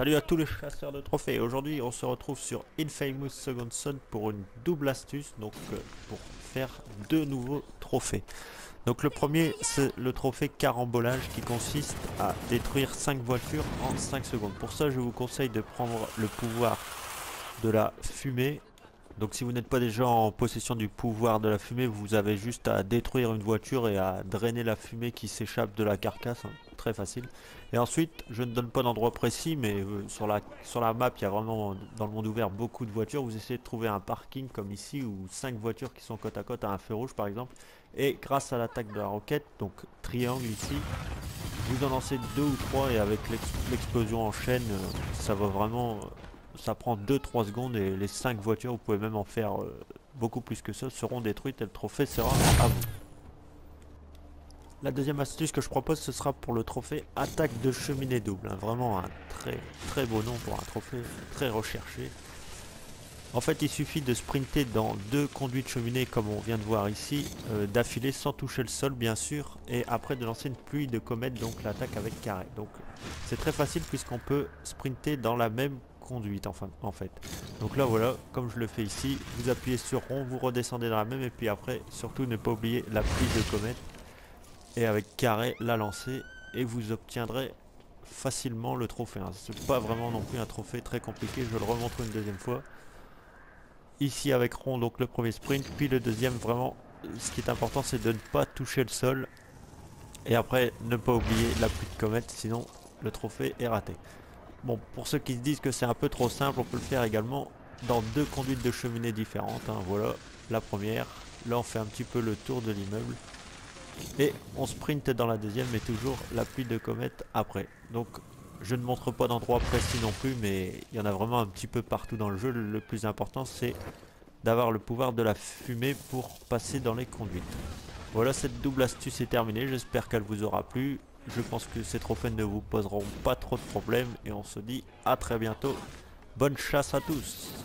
Salut à tous les chasseurs de trophées. Aujourd'hui, on se retrouve sur Infamous Second Son pour une double astuce, pour faire deux nouveaux trophées. Donc le premier, c'est le trophée carambolage qui consiste à détruire 5 voitures en 5 secondes. Pour ça, je vous conseille de prendre le pouvoir de la fumée. Donc si vous n'êtes pas déjà en possession du pouvoir de la fumée, vous avez juste à détruire une voiture et à drainer la fumée qui s'échappe de la carcasse, hein. Très facile. Et ensuite, je ne donne pas d'endroit précis, mais sur la map, il y a vraiment dans le monde ouvert beaucoup de voitures. Vous essayez de trouver un parking comme ici, ou 5 voitures qui sont côte à côte à un feu rouge par exemple. Et grâce à l'attaque de la roquette, donc triangle ici, vous en lancez deux ou trois et avec l'explosion en chaîne, ça va vraiment ça prend 2-3 secondes et les 5 voitures, vous pouvez même en faire beaucoup plus que ça, seront détruites et le trophée sera à vous. La deuxième astuce que je propose, ce sera pour le trophée attaque de cheminée double, hein. Vraiment un très beau nom pour un trophée très recherché. En fait, il suffit de sprinter dans deux conduits de cheminée comme on vient de voir ici, d'affilée sans toucher le sol bien sûr, et après de lancer une pluie de comètes, donc l'attaque avec carré. Donc c'est très facile puisqu'on peut sprinter dans la même conduite en fait. Donc là voilà, comme je le fais ici, vous appuyez sur rond, vous redescendez dans la même, et puis après surtout ne pas oublier la pluie de comètes, et avec carré la lancer, et vous obtiendrez facilement le trophée, hein. C'est pas vraiment non plus un trophée très compliqué, je le remontre une deuxième fois. Ici avec rond, donc le premier sprint, puis le deuxième, vraiment ce qui est important c'est de ne pas toucher le sol, et après ne pas oublier la pluie de comète, sinon le trophée est raté. Bon, pour ceux qui se disent que c'est un peu trop simple, on peut le faire également dans deux conduites de cheminée différentes, hein. Voilà la première, là on fait un petit peu le tour de l'immeuble, et on sprint dans la deuxième, mais toujours la pluie de comète après. Donc je ne montre pas d'endroit précis non plus, mais il y en a vraiment un petit peu partout dans le jeu. Le plus important c'est d'avoir le pouvoir de la fumée pour passer dans les conduites. Voilà, cette double astuce est terminée, j'espère qu'elle vous aura plu. Je pense que ces trophées ne vous poseront pas trop de problèmes, et on se dit à très bientôt. Bonne chasse à tous!